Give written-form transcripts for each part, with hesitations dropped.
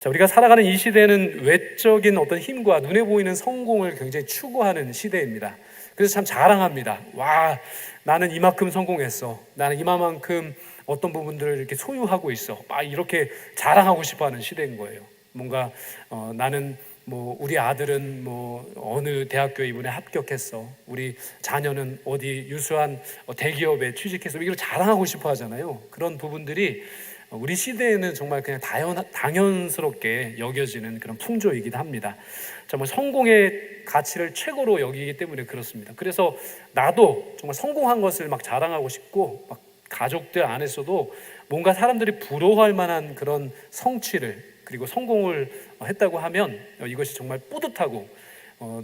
자, 우리가 살아가는 이 시대는 외적인 어떤 힘과 눈에 보이는 성공을 굉장히 추구하는 시대입니다. 그래서 참 자랑합니다. 와, 나는 이만큼 성공했어. 나는 이만큼 어떤 부분들을 이렇게 소유하고 있어. 막 이렇게 자랑하고 싶어 하는 시대인 거예요. 뭔가 나는 뭐 우리 아들은 뭐 어느 대학교에 이번에 합격했어. 우리 자녀는 어디 유수한 대기업에 취직해서 이걸 자랑하고 싶어 하잖아요. 그런 부분들이 우리 시대에는 정말 그냥 당연스럽게 여겨지는 그런 풍조이기도 합니다. 정말 성공의 가치를 최고로 여기기 때문에 그렇습니다. 그래서 나도 정말 성공한 것을 막 자랑하고 싶고, 막 가족들 안에서도 뭔가 사람들이 부러워할 만한 그런 성취를, 그리고 성공을 했다고 하면 이것이 정말 뿌듯하고,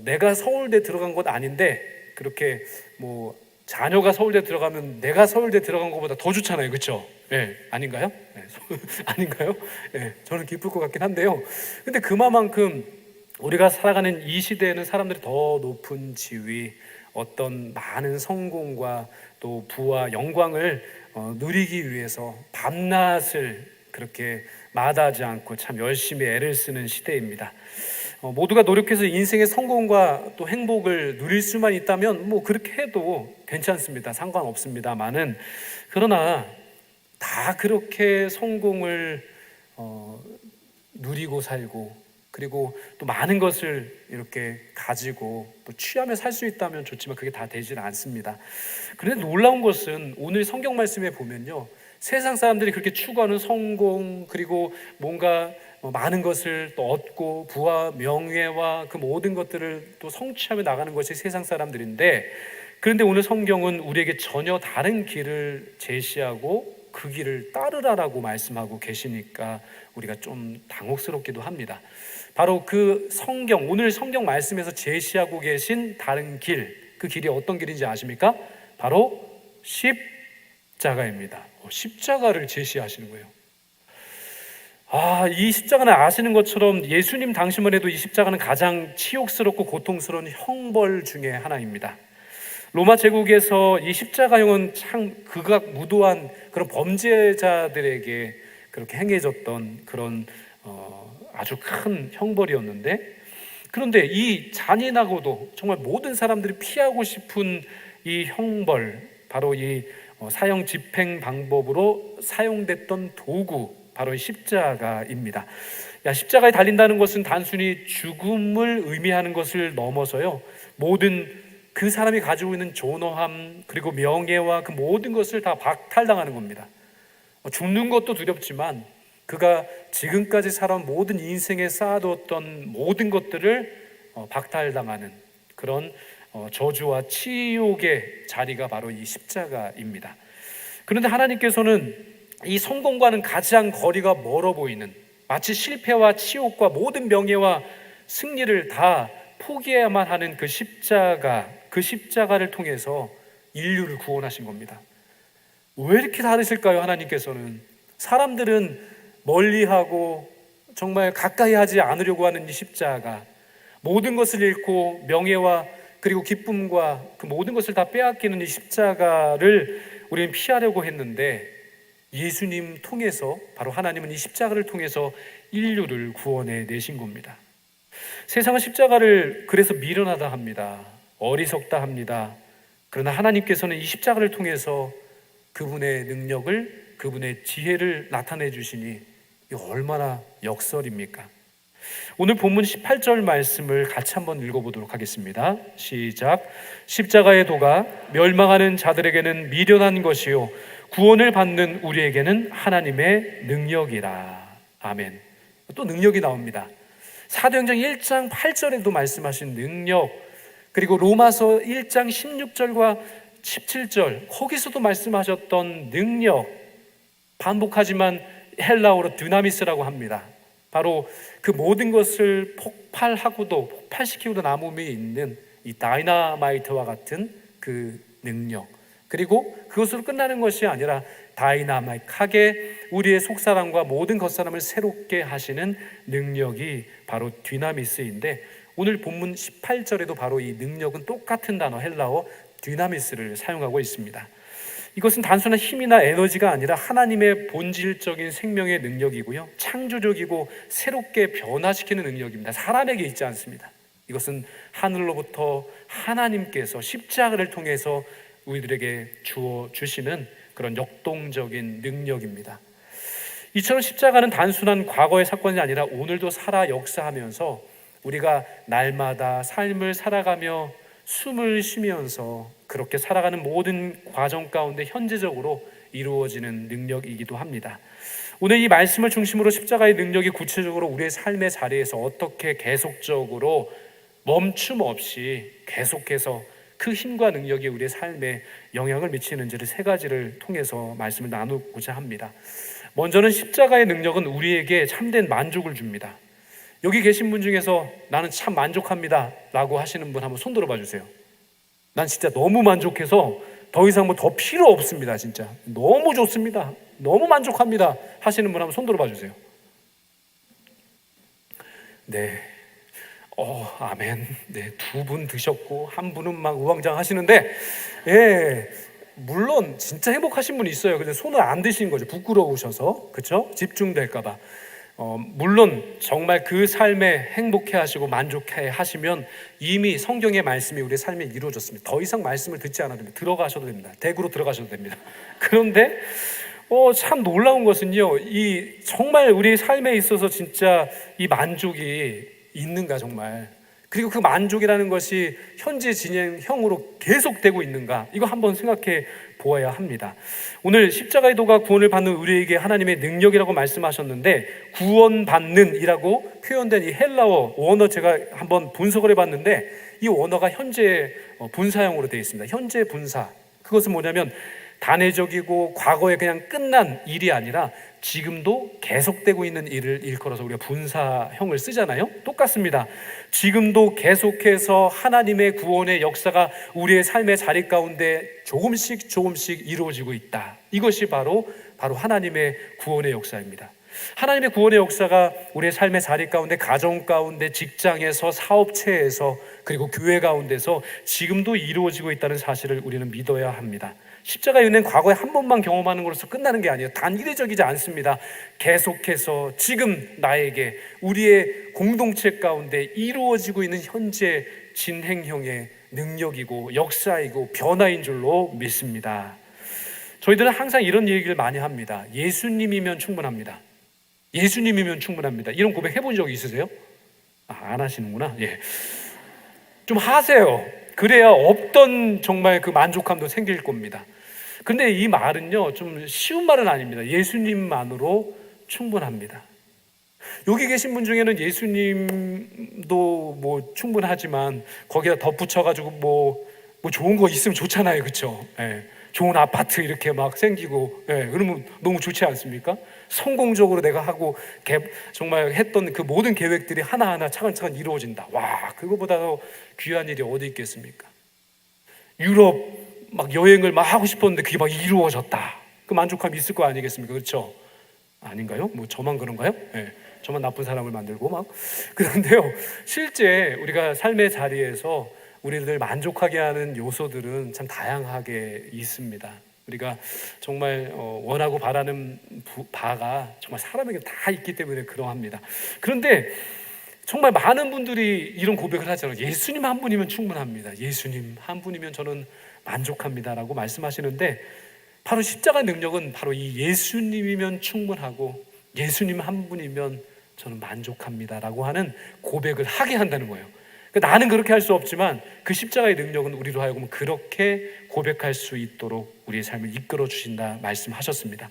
내가 서울대 들어간 것 아닌데 그렇게 뭐 자녀가 서울대 들어가면 내가 서울대 들어간 것보다 더 좋잖아요, 그렇죠? 예, 아닌가요? 네, 아닌가요? 예, 저는 기쁠 것 같긴 한데요. 근데 그만큼 우리가 살아가는 이 시대에는 사람들이 더 높은 지위, 어떤 많은 성공과 또 부와 영광을 누리기 위해서 밤낮을 그렇게 마다하지 않고 참 열심히 애를 쓰는 시대입니다. 모두가 노력해서 인생의 성공과 또 행복을 누릴 수만 있다면 뭐 그렇게 해도 괜찮습니다. 상관없습니다만은, 그러나 다 그렇게 성공을 누리고 살고, 그리고 또 많은 것을 이렇게 가지고 또 취하며 살 수 있다면 좋지만 그게 다 되지는 않습니다. 그런데 놀라운 것은 오늘 성경 말씀에 보면요, 세상 사람들이 그렇게 추구하는 성공, 그리고 뭔가 많은 것을 또 얻고 부와 명예와 그 모든 것들을 또 성취하며 나가는 것이 세상 사람들인데, 그런데 오늘 성경은 우리에게 전혀 다른 길을 제시하고 그 길을 따르라라고 말씀하고 계시니까 우리가 좀 당혹스럽기도 합니다. 바로 그 성경, 오늘 성경 말씀에서 제시하고 계신 다른 길, 그 길이 어떤 길인지 아십니까? 바로 십자가입니다. 십자가를 제시하시는 거예요. 이 십자가는 아시는 것처럼 예수님 당시만 해도 이 십자가는 가장 치욕스럽고 고통스러운 형벌 중에 하나입니다. 로마 제국에서 이 십자가형은 참 극악무도한 그런 범죄자들에게 그렇게 행해졌던 그런 아주 큰 형벌이었는데, 그런데 이 잔인하고도 정말 모든 사람들이 피하고 싶은 이 형벌, 바로 이 사형 집행 방법으로 사용됐던 도구, 바로 이 십자가입니다. 십자가에 달린다는 것은 단순히 죽음을 의미하는 것을 넘어서요, 모든 그 사람이 가지고 있는 존엄함, 그리고 명예와 그 모든 것을 다 박탈당하는 겁니다. 죽는 것도 두렵지만 그가 지금까지 살아온 모든 인생에 쌓아두었던 모든 것들을 박탈당하는 그런 저주와 치욕의 자리가 바로 이 십자가입니다. 그런데 하나님께서는 이 성공과는 가장 거리가 멀어 보이는, 마치 실패와 치욕과 모든 명예와 승리를 다 포기해야만 하는 그 십자가를 통해서 인류를 구원하신 겁니다. 왜 이렇게 다르실까요? 하나님께서는 사람들은 멀리하고 정말 가까이 하지 않으려고 하는 이 십자가, 모든 것을 잃고 명예와 그리고 기쁨과 그 모든 것을 다 빼앗기는 이 십자가를 우리는 피하려고 했는데, 예수님 통해서, 바로 하나님은 이 십자가를 통해서 인류를 구원해 내신 겁니다. 세상은 십자가를 그래서 미련하다 합니다. 어리석다 합니다. 그러나 하나님께서는 이 십자가를 통해서 그분의 능력을, 그분의 지혜를 나타내 주시니 이거 얼마나 역설입니까? 오늘 본문 18절 말씀을 같이 한번 읽어보도록 하겠습니다. 시작. 십자가의 도가 멸망하는 자들에게는 미련한 것이요 구원을 받는 우리에게는 하나님의 능력이라. 아멘. 또 능력이 나옵니다. 사도행전 1장 8절에도 말씀하신 능력, 그리고 로마서 1장 16절과 17절 거기서도 말씀하셨던 능력, 반복하지만 헬라어로 드나미스라고 합니다. 바로 그 모든 것을 폭발하고도 폭발시키고도 남음이 있는 이 다이나마이트와 같은 그 능력, 그리고 그것으로 끝나는 것이 아니라 다이나믹하게 우리의 속사람과 모든 겉사람을 새롭게 하시는 능력이 바로 디나미스인데, 오늘 본문 18절에도 바로 이 능력은 똑같은 단어 헬라어 디나미스를 사용하고 있습니다. 이것은 단순한 힘이나 에너지가 아니라 하나님의 본질적인 생명의 능력이고요, 창조적이고 새롭게 변화시키는 능력입니다. 사람에게 있지 않습니다. 이것은 하늘로부터 하나님께서 십자가를 통해서 우리들에게 주어 주시는 그런 역동적인 능력입니다. 이처럼 십자가는 단순한 과거의 사건이 아니라 오늘도 살아 역사하면서 우리가 날마다 삶을 살아가며 숨을 쉬면서 그렇게 살아가는 모든 과정 가운데 현재적으로 이루어지는 능력이기도 합니다. 오늘 이 말씀을 중심으로 십자가의 능력이 구체적으로 우리의 삶의 자리에서 어떻게 계속적으로 멈춤 없이 계속해서 그 힘과 능력이 우리의 삶에 영향을 미치는지를 세 가지를 통해서 말씀을 나누고자 합니다. 먼저는 십자가의 능력은 우리에게 참된 만족을 줍니다. 여기 계신 분 중에서 나는 참 만족합니다 라고 하시는 분 한번 손 들어봐 주세요. 난 진짜 너무 만족해서 더 이상 뭐 더 필요 없습니다. 진짜 너무 좋습니다, 너무 만족합니다 하시는 분 한번 손 들어봐 주세요. 네, 아멘. 네, 두 분 드셨고 한 분은 막 우왕좌왕 하시는데, 예, 물론 진짜 행복하신 분이 있어요. 근데 손을 안 드시는 거죠. 부끄러우셔서, 그렇죠? 집중될까봐. 물론 정말 그 삶에 행복해 하시고 만족해 하시면 이미 성경의 말씀이 우리 삶에 이루어졌습니다. 더 이상 말씀을 듣지 않아도 됩니다. 들어가셔도 됩니다. 댁으로 들어가셔도 됩니다. 그런데 참 놀라운 것은요, 이 정말 우리 삶에 있어서 진짜 이 만족이 있는가 정말, 그리고 그 만족이라는 것이 현재 진행형으로 계속되고 있는가, 이거 한번 생각해 보아야 합니다. 오늘 십자가의 도가 구원을 받는 우리에게 하나님의 능력이라고 말씀하셨는데, 구원받는 이라고 표현된 이 헬라어 원어 제가 한번 분석을 해봤는데, 이 원어가 현재 분사형으로 되어 있습니다. 현재 분사. 그것은 뭐냐면 단회적이고 과거에 그냥 끝난 일이 아니라 지금도 계속되고 있는 일을 일컬어서 우리가 분사형을 쓰잖아요. 똑같습니다. 지금도 계속해서 하나님의 구원의 역사가 우리의 삶의 자리 가운데 조금씩 이루어지고 있다. 이것이 바로 하나님의 구원의 역사입니다. 하나님의 구원의 역사가 우리의 삶의 자리 가운데, 가정 가운데, 직장에서, 사업체에서, 그리고 교회 가운데서 지금도 이루어지고 있다는 사실을 우리는 믿어야 합니다. 십자가의 은혜는 과거에 한 번만 경험하는 것으로서 끝나는 게 아니에요. 단일적이지 않습니다. 계속해서 지금 나에게, 우리의 공동체 가운데 이루어지고 있는 현재 진행형의 능력이고 역사이고 변화인 줄로 믿습니다. 저희들은 항상 이런 얘기를 많이 합니다. 예수님이면 충분합니다. 예수님이면 충분합니다. 이런 고백 해본 적 있으세요? 안 하시는구나. 예. 좀 하세요. 그래야 없던 정말 그 만족감도 생길 겁니다. 근데 이 말은요, 좀 쉬운 말은 아닙니다. 예수님만으로 충분합니다. 여기 계신 분 중에는 예수님도 뭐 충분하지만 거기다 덧붙여가지고 뭐 좋은 거 있으면 좋잖아요. 그렇죠? 예. 좋은 아파트 이렇게 막 생기고, 예, 그러면 너무 좋지 않습니까? 성공적으로 내가 하고 정말 했던 그 모든 계획들이 하나하나 차근차근 이루어진다. 와, 그거보다 더 귀한 일이 어디 있겠습니까? 유럽 막 여행을 막 하고 싶었는데 그게 막 이루어졌다. 그 만족감이 있을 거 아니겠습니까? 그렇죠? 아닌가요? 뭐 저만 그런가요? 네, 저만 나쁜 사람을 만들고 막. 그런데요, 실제 우리가 삶의 자리에서 우리를 만족하게 하는 요소들은 참 다양하게 있습니다. 우리가 정말 원하고 바라는 바가 정말 사람에게 다 있기 때문에 그러합니다. 그런데 정말 많은 분들이 이런 고백을 하잖아요. 예수님 한 분이면 충분합니다. 예수님 한 분이면 저는 만족합니다라고 말씀하시는데, 바로 십자가 능력은 바로 이 예수님이면 충분하고 예수님 한 분이면 저는 만족합니다라고 하는 고백을 하게 한다는 거예요. 나는 그렇게 할 수 없지만 그 십자가의 능력은 우리로 하여금 그렇게 고백할 수 있도록 우리의 삶을 이끌어 주신다 말씀하셨습니다.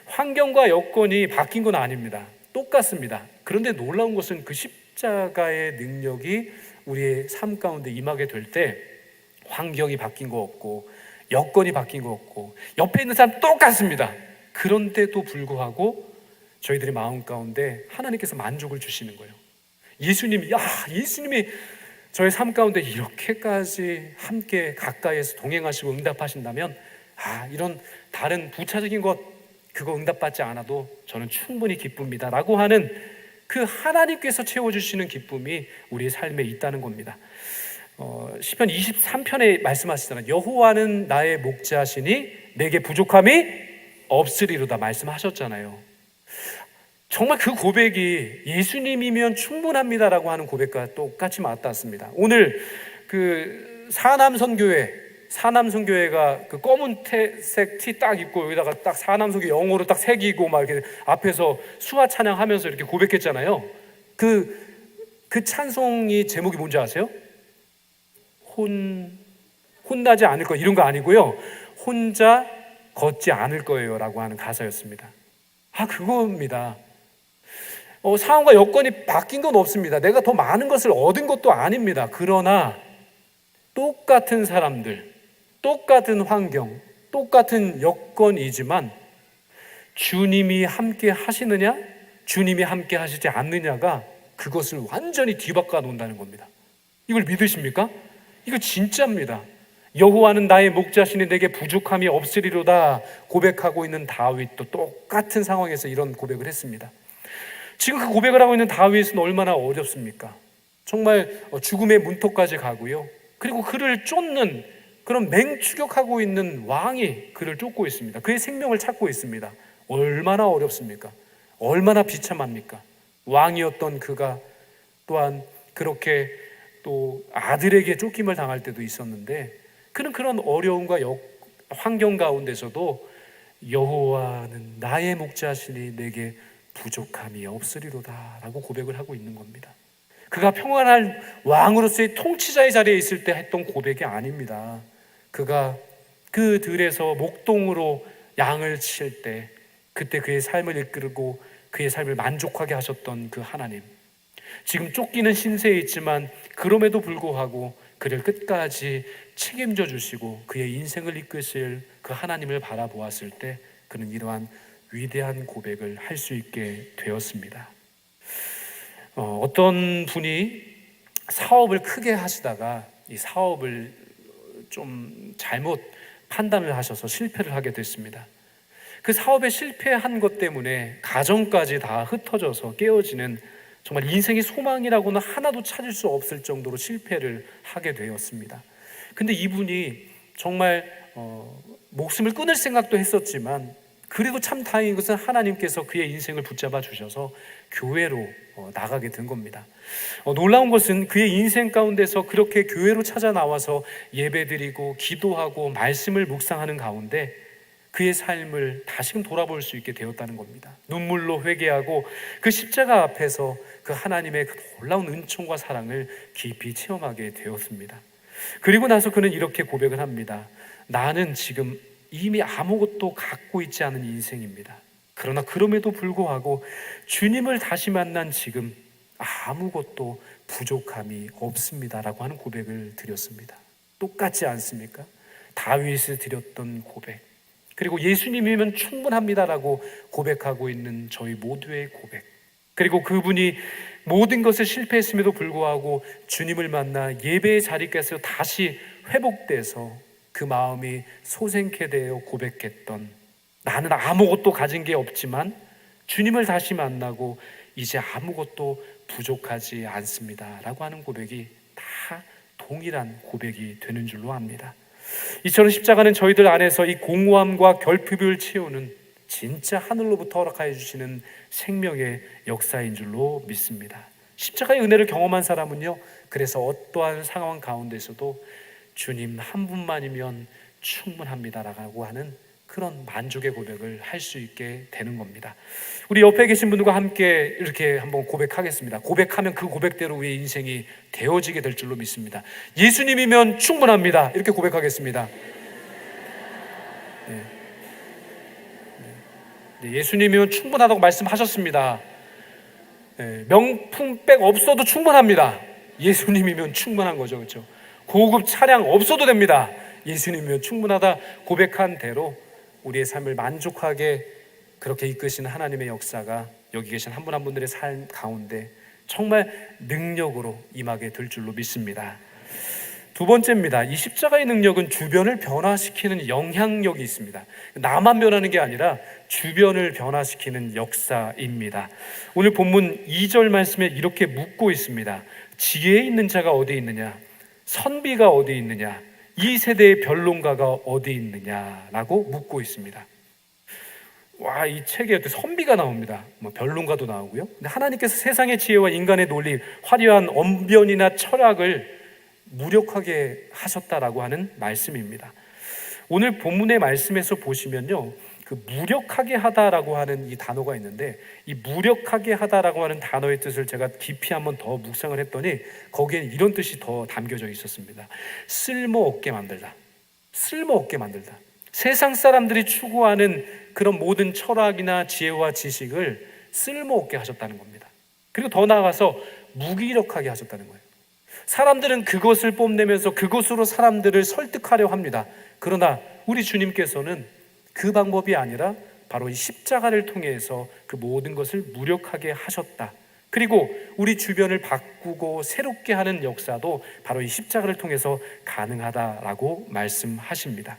환경과 여건이 바뀐 건 아닙니다. 똑같습니다. 그런데 놀라운 것은 그 십자가의 능력이 우리의 삶 가운데 임하게 될 때 환경이 바뀐 거 없고 여건이 바뀐 거 없고 옆에 있는 사람 똑같습니다. 그런데도 불구하고 저희들의 마음 가운데 하나님께서 만족을 주시는 거예요. 예수님이 저의 삶 가운데 이렇게까지 함께 가까이에서 동행하시고 응답하신다면, 이런 다른 부차적인 것 그거 응답받지 않아도 저는 충분히 기쁩니다 라고 하는 그 하나님께서 채워주시는 기쁨이 우리의 삶에 있다는 겁니다. 시편 23편에 말씀하시잖아요. 여호와는 나의 목자시니 내게 부족함이 없으리로다 말씀하셨잖아요. 정말 그 고백이 예수님이면 충분합니다라고 하는 고백과 똑같이 맞닿습니다. 오늘 그 사남선교회가 그 검은색 티 딱 입고 여기다가 딱 사남선교 영어로 딱 새기고 막 이렇게 앞에서 수화 찬양하면서 이렇게 고백했잖아요. 그 찬송이 제목이 뭔지 아세요? 혼나지 않을 거, 이런 거 아니고요. 혼자 걷지 않을 거예요 라고 하는 가사였습니다. 그겁니다. 상황과 여건이 바뀐 건 없습니다. 내가 더 많은 것을 얻은 것도 아닙니다. 그러나 똑같은 사람들, 똑같은 환경, 똑같은 여건이지만 주님이 함께 하시느냐, 주님이 함께 하시지 않느냐가 그것을 완전히 뒤바꿔 놓는다는 겁니다. 이걸 믿으십니까? 이거 진짜입니다. 여호와는 나의 목자시니 내게 부족함이 없으리로다 고백하고 있는 다윗도 똑같은 상황에서 이런 고백을 했습니다. 지금 그 고백을 하고 있는 다윗은 얼마나 어렵습니까? 정말 죽음의 문턱까지 가고요. 그리고 그를 쫓는 그런 맹추격하고 있는 왕이 그를 쫓고 있습니다. 그의 생명을 찾고 있습니다. 얼마나 어렵습니까? 얼마나 비참합니까? 왕이었던 그가 또한 그렇게 또 아들에게 쫓김을 당할 때도 있었는데 그는 그런 어려움과 환경 가운데서도 여호와는 나의 목자시니 내게 부족함이 없으리로다 라고 고백을 하고 있는 겁니다. 그가 평안할 왕으로서의 통치자의 자리에 있을 때 했던 고백이 아닙니다. 그가 그 들에서 목동으로 양을 칠 때 그때 그의 삶을 이끌고 그의 삶을 만족하게 하셨던 그 하나님, 지금 쫓기는 신세에 있지만 그럼에도 불구하고 그를 끝까지 책임져 주시고 그의 인생을 이끄실 그 하나님을 바라보았을 때 그는 이러한 위대한 고백을 할 수 있게 되었습니다. 어떤 분이 사업을 크게 하시다가 이 사업을 좀 잘못 판단을 하셔서 실패를 하게 됐습니다. 그 사업에 실패한 것 때문에 가정까지 다 흩어져서 깨어지는 정말 인생의 소망이라고는 하나도 찾을 수 없을 정도로 실패를 하게 되었습니다. 근데 이분이 정말 목숨을 끊을 생각도 했었지만 그래도 참 다행인 것은 하나님께서 그의 인생을 붙잡아 주셔서 교회로 나가게 된 겁니다. 놀라운 것은 그의 인생 가운데서 그렇게 교회로 찾아 나와서 예배드리고 기도하고 말씀을 묵상하는 가운데 그의 삶을 다시금 돌아볼 수 있게 되었다는 겁니다. 눈물로 회개하고 그 십자가 앞에서 그 하나님의 그 놀라운 은총과 사랑을 깊이 체험하게 되었습니다. 그리고 나서 그는 이렇게 고백을 합니다. 나는 지금 이미 아무것도 갖고 있지 않은 인생입니다. 그러나 그럼에도 불구하고 주님을 다시 만난 지금 아무것도 부족함이 없습니다라고 하는 고백을 드렸습니다. 똑같지 않습니까? 다윗이 드렸던 고백, 그리고 예수님이면 충분합니다라고 고백하고 있는 저희 모두의 고백, 그리고 그분이 모든 것을 실패했음에도 불구하고 주님을 만나 예배의 자리께서 다시 회복돼서 그 마음이 소생케 되어 고백했던, 나는 아무것도 가진 게 없지만 주님을 다시 만나고 이제 아무것도 부족하지 않습니다 라고 하는 고백이 다 동일한 고백이 되는 줄로 압니다. 이처럼 십자가는 저희들 안에서 이 공허함과 결핍을 채우는 진짜 하늘로부터 허락하여 주시는 생명의 역사인 줄로 믿습니다. 십자가의 은혜를 경험한 사람은요, 그래서 어떠한 상황 가운데서도 주님 한 분만이면 충분합니다라고 하는 그런 만족의 고백을 할 수 있게 되는 겁니다. 우리 옆에 계신 분들과 함께 이렇게 한번 고백하겠습니다. 고백하면 그 고백대로 우리의 인생이 되어지게 될 줄로 믿습니다. 예수님이면 충분합니다. 이렇게 고백하겠습니다. 네, 예수님이면 충분하다고 말씀하셨습니다. 명품백 없어도 충분합니다. 예수님이면 충분한 거죠, 그렇죠? 고급 차량 없어도 됩니다. 예수님이면 충분하다 고백한 대로 우리의 삶을 만족하게 그렇게 이끄시는 하나님의 역사가 여기 계신 한 분 한 분들의 삶 가운데 정말 능력으로 임하게 될 줄로 믿습니다. 두 번째입니다. 이 십자가의 능력은 주변을 변화시키는 영향력이 있습니다. 나만 변하는 게 아니라 주변을 변화시키는 역사입니다. 오늘 본문 2절 말씀에 이렇게 묻고 있습니다. 지혜에 있는 자가 어디 있느냐? 선비가 어디 있느냐? 이 세대의 변론가가 어디 있느냐라고 묻고 있습니다. 와, 이 책에 선비가 나옵니다. 뭐 변론가도 나오고요. 근데 하나님께서 세상의 지혜와 인간의 논리, 화려한 언변이나 철학을 무력하게 하셨다라고 하는 말씀입니다. 오늘 본문의 말씀에서 보시면요, 그 무력하게 하다라고 하는 이 단어가 있는데, 이 무력하게 하다라고 하는 단어의 뜻을 제가 깊이 한번 더 묵상을 했더니 거기에 이런 뜻이 더 담겨져 있었습니다. 쓸모없게 만들다. 쓸모없게 만들다. 세상 사람들이 추구하는 그런 모든 철학이나 지혜와 지식을 쓸모없게 하셨다는 겁니다. 그리고 더 나아가서 무기력하게 하셨다는 거예요. 사람들은 그것을 뽐내면서 그것으로 사람들을 설득하려 합니다. 그러나 우리 주님께서는 그 방법이 아니라 바로 이 십자가를 통해서 그 모든 것을 무력하게 하셨다. 그리고 우리 주변을 바꾸고 새롭게 하는 역사도 바로 이 십자가를 통해서 가능하다라고 말씀하십니다.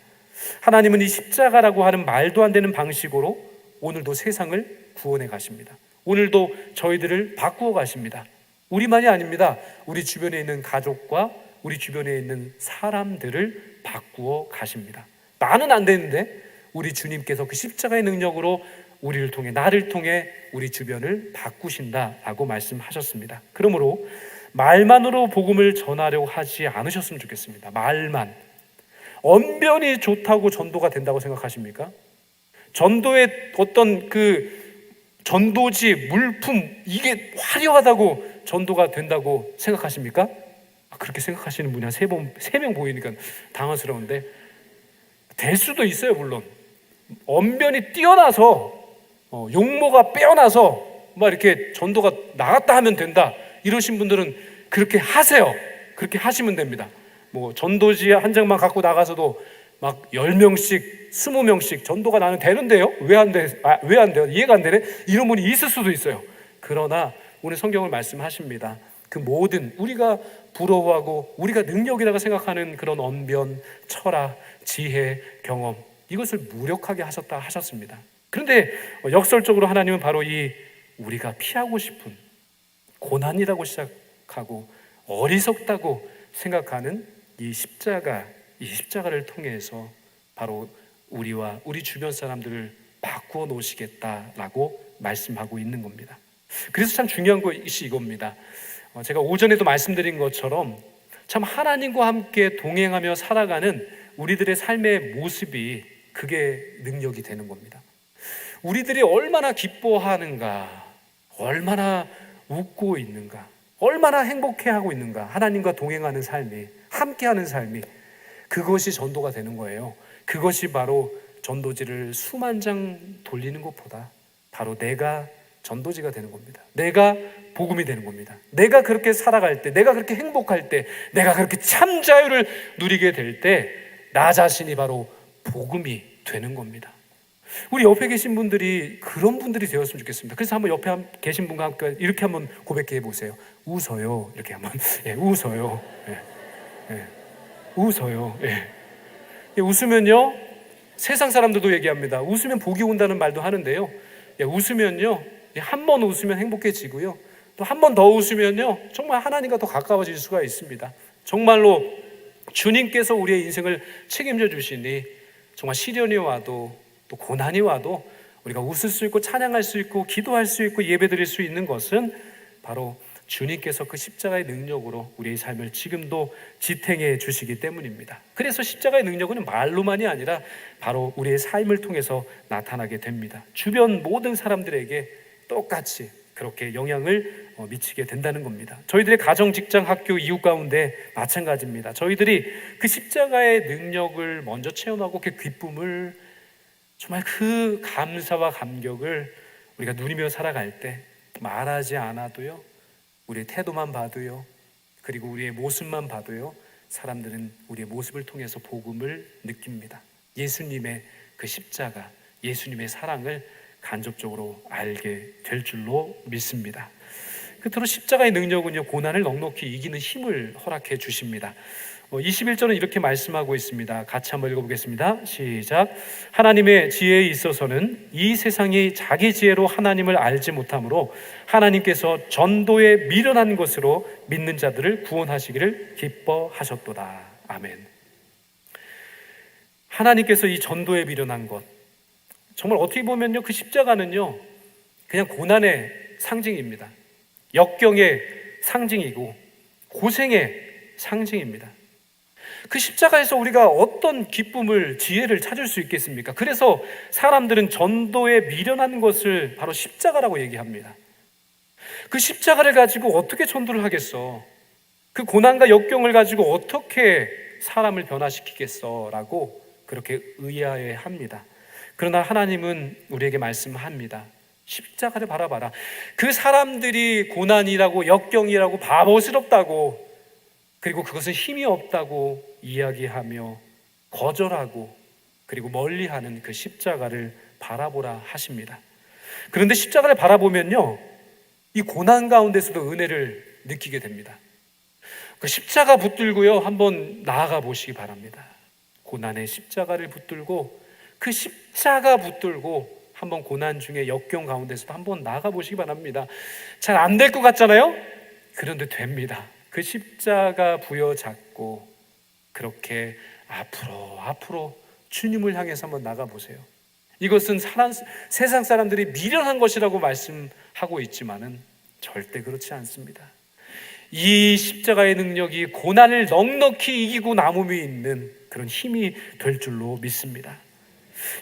하나님은 이 십자가라고 하는 말도 안 되는 방식으로 오늘도 세상을 구원해 가십니다. 오늘도 저희들을 바꾸어 가십니다. 우리만이 아닙니다. 우리 주변에 있는 가족과 우리 주변에 있는 사람들을 바꾸어 가십니다. 나는 안 되는데 우리 주님께서 그 십자가의 능력으로 우리를 통해, 나를 통해 우리 주변을 바꾸신다라고 말씀하셨습니다. 그러므로 말만으로 복음을 전하려고 하지 않으셨으면 좋겠습니다. 말만. 언변이 좋다고 전도가 된다고 생각하십니까? 전도의 어떤 그 전도지, 물품, 이게 화려하다고 전도가 된다고 생각하십니까? 그렇게 생각하시는 분이 한 세 명 보이니까 당황스러운데, 될 수도 있어요. 물론 언변이 뛰어나서 용모가 빼어나서 막 이렇게 전도가 나갔다 하면 된다 이러신 분들은 그렇게 하세요. 그렇게 하시면 됩니다. 뭐 전도지 한 장만 갖고 나가서도 막 10명씩 20명씩 전도가 나는 되는데요, 왜 안 돼요? 이해가 안 되네? 이런 분이 있을 수도 있어요. 그러나 오늘 성경을 말씀하십니다. 그 모든 우리가 부러워하고 우리가 능력이라고 생각하는 그런 언변, 철학, 지혜, 경험, 이것을 무력하게 하셨습니다. 그런데 역설적으로 하나님은 바로 이 우리가 피하고 싶은 고난이라고 시작하고 어리석다고 생각하는 이 십자가를 통해서 바로 우리와 우리 주변 사람들을 바꾸어 놓으시겠다라고 말씀하고 있는 겁니다. 그래서 참 중요한 것이 이겁니다. 제가 오전에도 말씀드린 것처럼 참 하나님과 함께 동행하며 살아가는 우리들의 삶의 모습이 그게 능력이 되는 겁니다. 우리들이 얼마나 기뻐하는가, 얼마나 웃고 있는가, 얼마나 행복해하고 있는가, 하나님과 동행하는 삶이, 함께하는 삶이, 그것이 전도가 되는 거예요. 그것이 바로 전도지를 수만 장 돌리는 것보다 바로 내가 전도지가 되는 겁니다. 내가 복음이 되는 겁니다. 내가 그렇게 살아갈 때, 내가 그렇게 행복할 때, 내가 그렇게 참 자유를 누리게 될 때 나 자신이 바로 복음이 되는 겁니다. 우리 옆에 계신 분들이 그런 분들이 되었으면 좋겠습니다. 그래서 한번 옆에 계신 분과 함께 이렇게 한번 고백해 보세요. 웃어요. 이렇게 한번. 예, 웃어요. 예, 예, 웃어요. 예. 예, 웃으면요, 세상 사람들도 얘기합니다. 웃으면 복이 온다는 말도 하는데요. 예, 웃으면요, 한 번 웃으면 행복해지고요. 또 한 번 더 웃으면요, 정말 하나님과 더 가까워질 수가 있습니다. 정말로 주님께서 우리의 인생을 책임져 주시니 정말 시련이 와도 또 고난이 와도 우리가 웃을 수 있고 찬양할 수 있고 기도할 수 있고 예배드릴 수 있는 것은 바로 주님께서 그 십자가의 능력으로 우리의 삶을 지금도 지탱해 주시기 때문입니다. 그래서 십자가의 능력은 말로만이 아니라 바로 우리의 삶을 통해서 나타나게 됩니다. 주변 모든 사람들에게 똑같이 그렇게 영향을 미치게 된다는 겁니다. 저희들의 가정, 직장, 학교, 이웃 가운데 마찬가지입니다. 저희들이 그 십자가의 능력을 먼저 체험하고 그 기쁨을, 정말 그 감사와 감격을 우리가 누리며 살아갈 때 말하지 않아도요, 우리의 태도만 봐도요, 그리고 우리의 모습만 봐도요, 사람들은 우리의 모습을 통해서 복음을 느낍니다. 예수님의 그 십자가, 예수님의 사랑을 간접적으로 알게 될 줄로 믿습니다. 끝으로 십자가의 능력은요, 고난을 넉넉히 이기는 힘을 허락해 주십니다. 21절은 이렇게 말씀하고 있습니다. 같이 한번 읽어보겠습니다. 시작. 하나님의 지혜에 있어서는 이 세상이 자기 지혜로 하나님을 알지 못하므로 하나님께서 전도에 미련한 것으로 믿는 자들을 구원하시기를 기뻐하셨도다. 아멘. 하나님께서 이 전도에 미련한 것, 정말 어떻게 보면요, 그 십자가는요 그냥 고난의 상징입니다. 역경의 상징이고 고생의 상징입니다. 그 십자가에서 우리가 어떤 기쁨을, 지혜를 찾을 수 있겠습니까? 그래서 사람들은 전도에 미련한 것을 바로 십자가라고 얘기합니다. 그 십자가를 가지고 어떻게 전도를 하겠어? 그 고난과 역경을 가지고 어떻게 사람을 변화시키겠어? 라고 그렇게 의아해합니다. 그러나 하나님은 우리에게 말씀합니다. 십자가를 바라봐라. 그 사람들이 고난이라고, 역경이라고, 바보스럽다고, 그리고 그것은 힘이 없다고 이야기하며 거절하고 그리고 멀리하는 그 십자가를 바라보라 하십니다. 그런데 십자가를 바라보면요, 이 고난 가운데서도 은혜를 느끼게 됩니다. 그 십자가 붙들고요, 한번 나아가 보시기 바랍니다. 고난의 십자가를 붙들고, 그 십자가 붙들고 한번 고난 중에 역경 가운데서도 한번 나아가 보시기 바랍니다. 잘 안 될 것 같잖아요? 그런데 됩니다. 그 십자가 부여잡고 그렇게 앞으로 주님을 향해서 한번 나가보세요. 이것은 세상 사람들이 미련한 것이라고 말씀하고 있지만은 절대 그렇지 않습니다. 이 십자가의 능력이 고난을 넉넉히 이기고 남음이 있는 그런 힘이 될 줄로 믿습니다.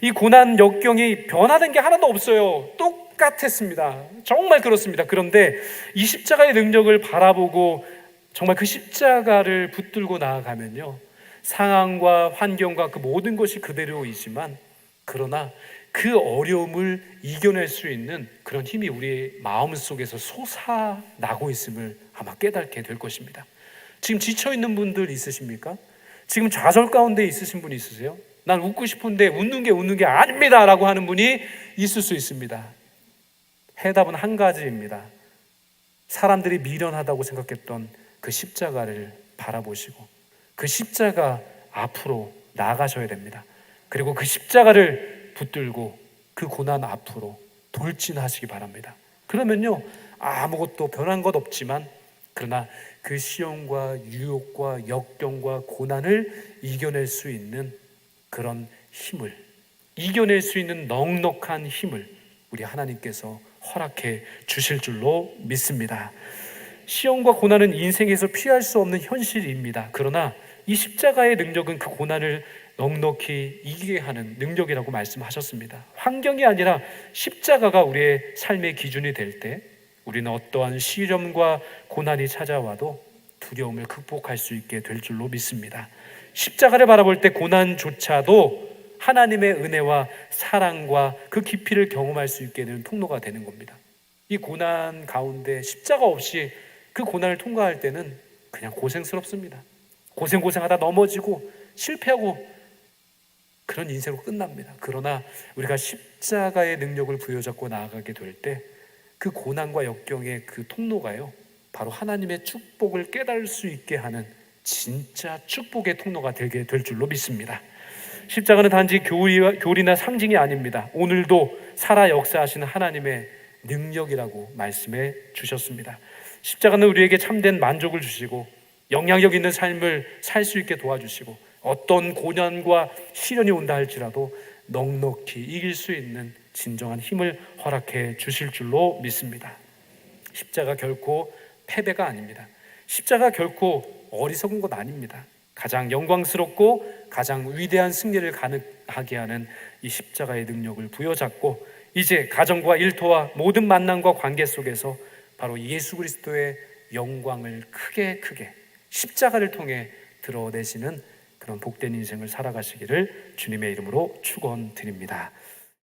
이 고난 역경이 변화된 게 하나도 없어요. 똑같았습니다. 정말 그렇습니다. 그런데 이 십자가의 능력을 바라보고 정말 그 십자가를 붙들고 나아가면요, 상황과 환경과 그 모든 것이 그대로이지만 그러나 그 어려움을 이겨낼 수 있는 그런 힘이 우리의 마음속에서 솟아나고 있음을 아마 깨닫게 될 것입니다. 지금 지쳐있는 분들 있으십니까? 지금 좌절 가운데 있으신 분 있으세요? 난 웃고 싶은데 웃는 게 아닙니다 라고 하는 분이 있을 수 있습니다. 해답은 한 가지입니다. 사람들이 미련하다고 생각했던 그 십자가를 바라보시고 그 십자가 앞으로 나아가셔야 됩니다. 그리고 그 십자가를 붙들고 그 고난 앞으로 돌진하시기 바랍니다. 그러면요, 아무것도 변한 것 없지만 그러나 그 시험과 유혹과 역경과 고난을 이겨낼 수 있는 그런 힘을, 이겨낼 수 있는 넉넉한 힘을 우리 하나님께서 허락해 주실 줄로 믿습니다. 시험과 고난은 인생에서 피할 수 없는 현실입니다. 그러나 이 십자가의 능력은 그 고난을 넉넉히 이기게 하는 능력이라고 말씀하셨습니다. 환경이 아니라 십자가가 우리의 삶의 기준이 될 때 우리는 어떠한 시련과 고난이 찾아와도 두려움을 극복할 수 있게 될 줄로 믿습니다. 십자가를 바라볼 때 고난조차도 하나님의 은혜와 사랑과 그 깊이를 경험할 수 있게 되는 통로가 되는 겁니다. 이 고난 가운데 십자가 없이 그 고난을 통과할 때는 그냥 고생스럽습니다. 고생하다 넘어지고 실패하고 그런 인생으로 끝납니다. 그러나 우리가 십자가의 능력을 부여잡고 나아가게 될 때 그 고난과 역경의 그 통로가요, 바로 하나님의 축복을 깨달을 수 있게 하는 진짜 축복의 통로가 되게 될 줄로 믿습니다. 십자가는 단지 교리나 상징이 아닙니다. 오늘도 살아 역사하시는 하나님의 능력이라고 말씀해 주셨습니다. 십자가는 우리에게 참된 만족을 주시고 영향력 있는 삶을 살 수 있게 도와주시고 어떤 고난과 시련이 온다 할지라도 넉넉히 이길 수 있는 진정한 힘을 허락해 주실 줄로 믿습니다. 십자가 결코 패배가 아닙니다. 십자가 결코 어리석은 것 아닙니다. 가장 영광스럽고 가장 위대한 승리를 가능하게 하는 이 십자가의 능력을 부여잡고 이제 가정과 일터와 모든 만남과 관계 속에서 바로 예수 그리스도의 영광을 크게 십자가를 통해 드러내시는 그런 복된 인생을 살아가시기를 주님의 이름으로 축원드립니다.